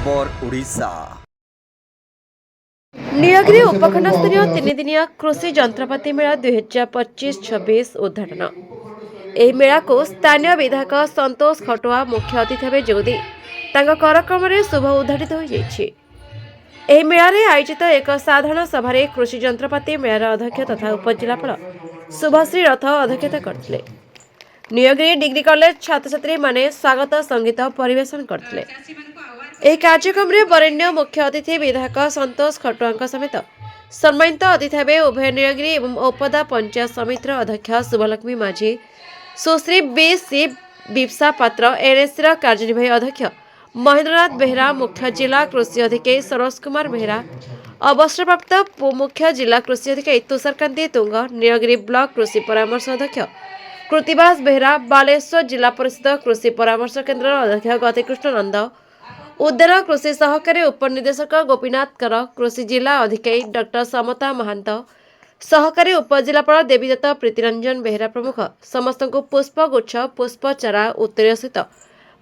खबर ओडिशा। नीलगिरी उपखंड स्तरीय 3 दिनिया कृषि जंत्रपाति मेला 2025-26 उद्घाटन। ଏହି ମେଳାକୁ ସ୍ଥାନୀୟ ବିଧାୟକ ସନ୍ତୋଷ ଖଟୁଆ ମୁଖ୍ୟ ଅତିଥି ଭାବେ ଯୋଗଦେଇ ତାଙ୍କ କରକ୍ରମରେ ଶୁଭ ଉଦ୍ଘାଟିତ ହୋଇଯାଇଛି। ଏହି ମେଳାରେ ଆୟୋଜିତ ଏକ ସାଧାରଣ ସଭାରେ କୃଷି ଯନ୍ତ୍ରପାତି ମେଳାର ଅଧ୍ୟକ୍ଷ ତଥା ଉପଜିଲ୍ଲାପାଳ ଶୁଭଶ୍ରୀ ରଥ ଅଧ୍ୟକ୍ଷତା କରିଥିଲେ। ନୀଳଗିରି ଡିଗ୍ରୀ କଲେଜ ଛାତ୍ରଛାତ୍ରୀମାନେ ସ୍ୱାଗତ ସଙ୍ଗୀତ ପରିବେଷଣ କରିଥିଲେ। ଏହି କାର୍ଯ୍ୟକ୍ରମରେ ବରେଣ୍ୟ ମୁଖ୍ୟ ଅତିଥି ବିଧାୟକ ସନ୍ତୋଷ ଖଟୁଆଙ୍କ ସମେତ ସମ୍ମାନିତ ଅତିଥି ଭାବେ ଉଭୟ ନୀଳଗିରି ଏବଂ ଓପଦା ପଞ୍ଚାୟତ ସମିତିର ଅଧ୍ୟକ୍ଷ ଶୁଭଲକ୍ଷ୍ମୀ ମାଝୀ, सुश्री बी.सी. बिप्सा पात्र, एनएससी कार्यनिर्वाही अध्यक्ष महेंद्रनाथ बेहरा, मुख्य जिला कृषि अधिकारी सरोज कुमार बेहरा, अवसरप्राप्त मुख्य जिला कृषि अधिकारी तुषारकांति तुंग, नीलगिरी ब्लॉक कृषि परामर्श अध्यक्ष कृतिवास बेहरा, बालेश्वर जिला परिषद कृषि परामर्श केन्द्र अध्यक्ष गतिकृष्ण नंद, उद्यान कृषि सहकारी उपनिर्देशक गोपीनाथ कर, कृषि जिला अधिकारी डॉक्टर समता महांत, सहकारी उपजिलापाल देवीदत्त प्रीतिरंजन बेहरा प्रमुख समस्त को पुष्पगुच्छ, पुष्पचारा, उत्तरीय सहित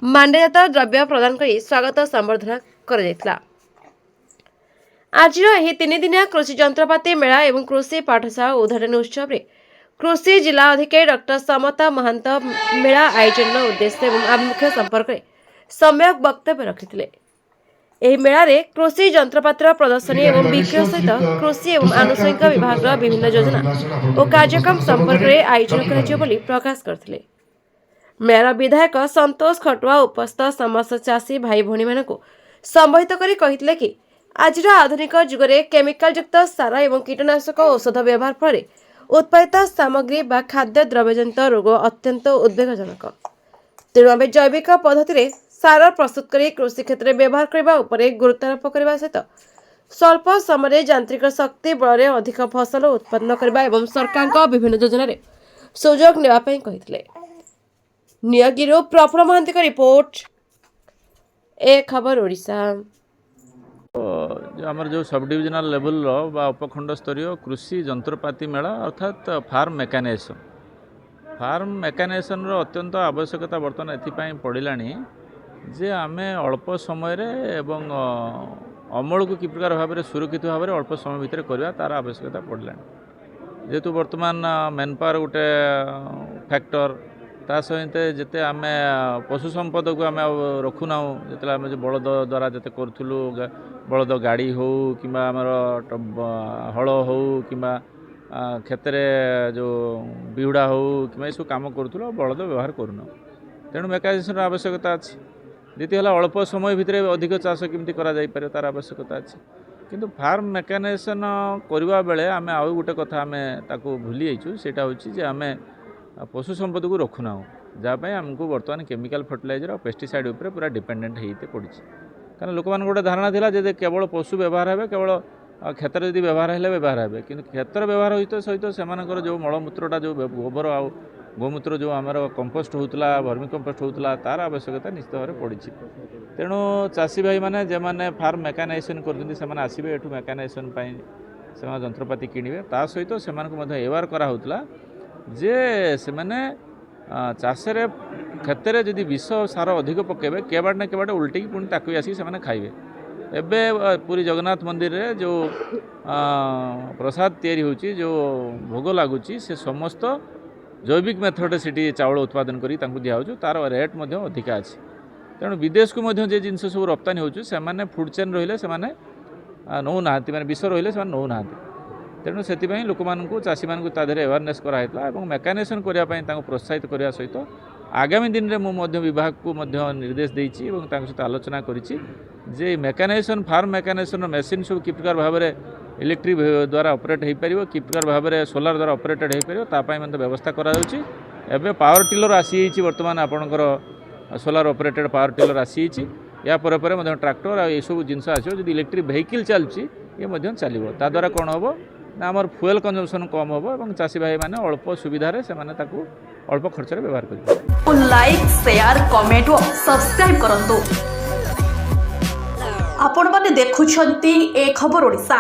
मांड्यजात द्रव्य प्रदान कर स्वागत संबर्धना कर। आज 3 दिनिया कृषि जंत्रपाति मेला एवं कृषि पाठशाला उद्घाटन उत्सव में कृषि जिला अधिकारी डॉक्टर समता महांत मेला आयोजन उद्देश्य एवं आभिमुख्य संपर्क में सम्यक वक्तव्य रखिथिले। ଏହି ମେଳାରେ କୃଷି ଯନ୍ତ୍ରପାତିର ପ୍ରଦର୍ଶନୀ ଏବଂ ବିକ୍ରୟ ସହିତ କୃଷି ଏବଂ ଆନୁଷଙ୍ଗିକ ବିଭାଗର ବିଭିନ୍ନ ଯୋଜନା ଓ କାର୍ଯ୍ୟକ୍ରମ ସମ୍ପର୍କରେ ଆୟୋଜନ କରାଯିବ ବୋଲି ପ୍ରକାଶ କରିଥିଲେ। ମେଳାର ବିଧାୟକ ସନ୍ତୋଷ ଖଟୁଆ ଉପସ୍ଥିତ ସମସ୍ତ ଚାଷୀ ଭାଇ ଭଉଣୀମାନଙ୍କୁ ସମ୍ବୋଧିତ କରି କହିଥିଲେ କି ଆଜିର ଆଧୁନିକ ଯୁଗରେ କେମିକାଲ ଯୁକ୍ତ ସାର ଏବଂ କୀଟନାଶକ ଔଷଧ ବ୍ୟବହାର ଫଳରେ ଉତ୍ପାଦିତ ସାମଗ୍ରୀ ବା ଖାଦ୍ୟ ଦ୍ରବ୍ୟଜନିତ ରୋଗ ଅତ୍ୟନ୍ତ ଉଦ୍ବେଗଜନକ। ତେଣୁ ଆମେ ଜୈବିକ ପଦ୍ଧତିରେ सार प्रस्तुत कर कृषि क्षेत्र में व्यवहार करने उपरे गुरुत्वारोप करने सहित स्वल्प समय यांत्रिक शक्ति बल में अधिक फसल उत्पादन करने और सरकार विभिन्न योजन सुजोग नापी कही। नीलगिरी प्रफुल्ल महांती का रिपोर्ट, ए खबर ओडिशा। आमर जो सब डिविजनल लेवल बा उपखंड स्तरीय कृषि जंत्रपाति मेला अर्थात फार्म मेकानाइजेशन अत्यंत आवश्यकता बर्तमान एथि पड़िला जे आमे अल्प समय एवं अमल को कि प्रकार भाव में सुरक्षित भाव में अल्प समय भितर करवा तार आवश्यकता पड़ला जेहेतु वर्तमान मैन पावर गोटे फैक्टर ता सहित जिते आम पशु संपद को आम रखुना जिते आम जो बलद द्वारा जिते करूँ बलद गाड़ी हो कि हल हो कि क्षेत्र जो बिहुड़ा हो कि सब कम करूँ बलद व्यवहार करूना तेणु मेकानाइजेशन आवश्यकता अच्छी द्वितीय है अल्प समय भितर अधिक चाष केमती कर तार आवश्यकता अच्छी किंतु फार्म मेकानाइजेशन करवा बेले आम आउ गोटे कथा आम ताको भूली जाइछु सेटा होछि जे आम पशु संपद को रखुना जहाँपाई आमको बर्तमान केमिकल फर्टिलाइजर और पेस्टिसाइड उपर पूरा डिपेंडेंट होते पड़ी कारण लोक मान गोटे धारणा थिला जे केवल पशु व्यवहार हे केवल क्षेत्र यदि व्यवहार है व्यवहार हे कि क्षेत्र व्यवहार सहित से जो मलमूत्रटा जो गोबर आ गोमूत्र जो आमर कंपोस्ट होता वर्मी कंपोस्ट होता तार आवश्यकता निश्चित भाव में पड़ी तेणु चाषी भाई मैंने जो मैंने फार्म मेकानाइजेशन कर आसवे एठू मेकानाइजेशन से जंत्रपाति किणवे ता सहित से एवार कराला जे से मैंने चाषे क्षेत्र जदि विष सार अधिक पकेबे केबाड़ ना केबाड़ उल्टी पुणी ताकू आसिक से खाइबे। एबे पूरी जगन्नाथ मंदिर रे जो प्रसाद तैयारी होची जो भोग लगुच से समस्त जैविक मेथड से चाउल उत्पादन करी दिया तार रेट अधिका अच्छी तेणु विदेश को जे जिन सब रप्तानी होने फूड चेन रही से नौना मैंने विष रही से नौना तेणु से लोक मानू चाषी मानू अवेयरनेस कराइला और मेकानाइजेशन करने प्रोत्साहित करने सहित आगामी दिन में मुझे विभाग को निर्देश देती सहित आलोचना करी मेकानाइजेशन फार्म मेकानाइजेशन मेसीन सब कि प्रकार भाव में इलेक्ट्रिक द्वारा ऑपरेट हो पार कि प्रकार भाव में सोलार द्वारा ऑपरेटेड हो पार व्यवस्था करा पावर टिलर आसी बर्तमान आपणकर सोलार ऑपरेटेड पावर टिलर आसी या ट्रैक्टर आ सब जिनस आसो जो इलेक्ट्रिक वेहिकल चलती ये चलो ताद्वारा कौन हम ना आम फ्यूएल कंजम्पशन कम हम और चाषी भाई मैंने अल्प सुविधा से अल्प खर्च व्यवहार कर लाइक शेयर कमेंट और सब्सक्राइब करंतु आपण माने देखुछंती ए खबर ओडिशा।